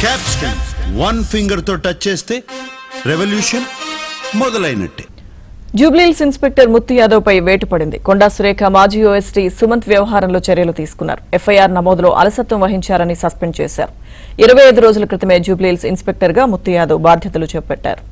Capston one finger తో touch చేస్తే revolution మొదలైనట్టే. Jubilee Hills inspector Muthu Yadav పై వేటు పడింది. కొండా సురేఖ మాజీ ఓఎస్టీ సుమంత్ వ్యవహారంలో చర్యలు తీసుకున్నారు. ఎఫ్ఐఆర్ నమోదులో అలసత్వం వహించారని సస్పెండ్ చేశారు. 25 రోజుల క్రితమే జూబ్లీహిల్స్ ఇన్స్పెక్టర్ గా ముత్తు యాదవ్ బాధ్యతలు చేపట్టారు.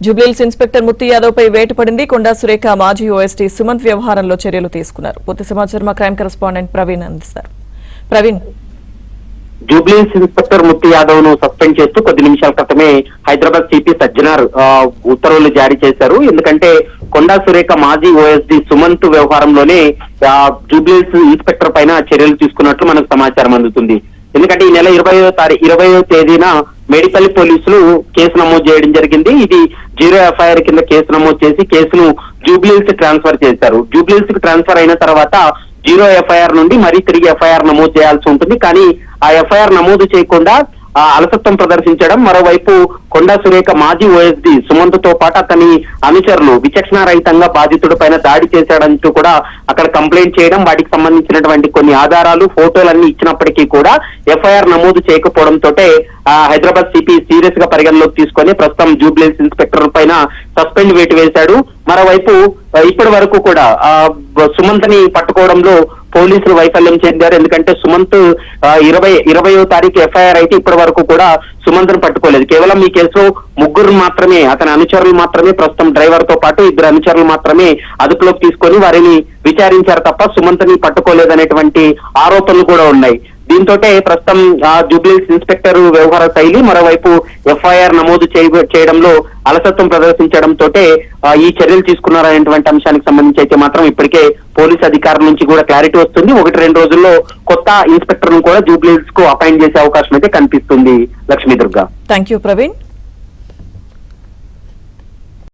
జూబ్లీహిల్స్ ఇన్స్పెక్టర్ ముత్తు యాదవ్ పై వేటు పడింది. కొండా సురేఖ మాజీ ఓఎస్టీ సుమంత్ వ్యవహారంలో చర్యలు తీసుకున్నారు. పూర్తి సమాచారం మా క్రైమ్ కరెస్పాండెంట్ ప్రవీణ్ అందిస్తారు. ప్రవీణ్, జూబ్లీహిల్స్ ఇన్స్పెక్టర్ ముత్తు యాదవ్ ను సస్పెండ్ చేస్తూ కొద్ది నిమిషాల క్రితమే హైదరాబాద్ సిపి సజ్జనార్ ఉత్తర్వులు జారీ చేశారు. ఎందుకంటే కొండా సురేఖ మాజీ ఓఎస్డీ సుమంత్ వ్యవహారంలోనే జూబ్లీహిల్స్ ఇన్స్పెక్టర్ పైన చర్యలు తీసుకున్నట్లు మనకు సమాచారం అందుతుంది. ఎందుకంటే ఈ నెల 20వ తేదీన మేడిపల్లి పోలీసులు కేసు నమోదు చేయడం జరిగింది. ఇది 0 ఎఫ్ఐఆర్ కింద కేసు నమోదు చేసి కేసును జూబ్లీహిల్స్ ట్రాన్స్ఫర్ చేశారు. జూబ్లీహిల్స్ కి ట్రాన్స్ఫర్ అయిన తర్వాత 0 ఎఫ్ఐఆర్ నుండి మరీ తిరిగి ఎఫ్ఐఆర్ నమోదు చేయాల్సి ఉంటుంది. కానీ ఆ ఎఫ్ఐఆర్ నమోదు చేయకుండా అలసత్వం ప్రదర్శించడం, మరోవైపు కొండా సురేఖ మాజీ ఓఎస్డీ సుమంత్ తో పాటు అతని అనుచరులు విచక్షణారహితంగా బాధితుడి పైన దాడి చేశాడంటూ కూడా అక్కడ కంప్లైంట్ చేయడం, వాటికి సంబంధించినటువంటి కొన్ని ఆధారాలు ఫోటోలన్నీ ఇచ్చినప్పటికీ కూడా ఎఫ్ఐఆర్ నమోదు చేయకపోవడంతో హైదరాబాద్ సిపి సీరియస్ గా పరిగణలోకి తీసుకొని ప్రస్తుతం జూబ్లీహిల్స్ ఇన్స్పెక్టర్ పైన సస్పెండ్ వేటు వేశాడు. మరోవైపు ఇప్పటి వరకు కూడా సుమంత్ ని పట్టుకోవడంలో పోలీసులు వైఫల్యం చెందారు. ఎందుకంటే సుమంత్ 20వ తారీఖు ఎఫ్ఐఆర్ అయితే ఇప్పటి వరకు కూడా సుమంత్ ను పట్టుకోలేదు. కేవలం ఈ కేసులో ముగ్గురు మాత్రమే, అతని అనుచరులు మాత్రమే, ప్రస్తుతం డ్రైవర్ తో పాటు 2 అనుచరులు మాత్రమే అదుపులోకి తీసుకొని వారిని విచారించారు తప్ప సుమంత్ ని పట్టుకోలేదనేటువంటి ఆరోపణలు కూడా ఉన్నాయి. దీంతో ప్రస్తుతం జూబ్లీహిల్స్ ఇన్స్పెక్టర్ వ్యవహార శైలి, మరోవైపు ఎఫ్ఐఆర్ నమోదు చేయడంలో అలసత్వం ప్రదర్శించడంతో ఈ చర్యలు తీసుకున్నారనేటువంటి అంశానికి సంబంధించి అయితే మాత్రం ఇప్పటికే పోలీసు అధికారుల నుంచి కూడా క్లారిటీ వస్తుంది. 1-2 రోజుల్లో కొత్త ఇన్స్పెక్టర్ ను కూడా జూబ్లీహిల్స్ కు అపాయింట్ చేసే అవకాశం అయితే కనిపిస్తుంది. లక్ష్మీ దుర్గా. థాంక్యూ ప్రవీణ్.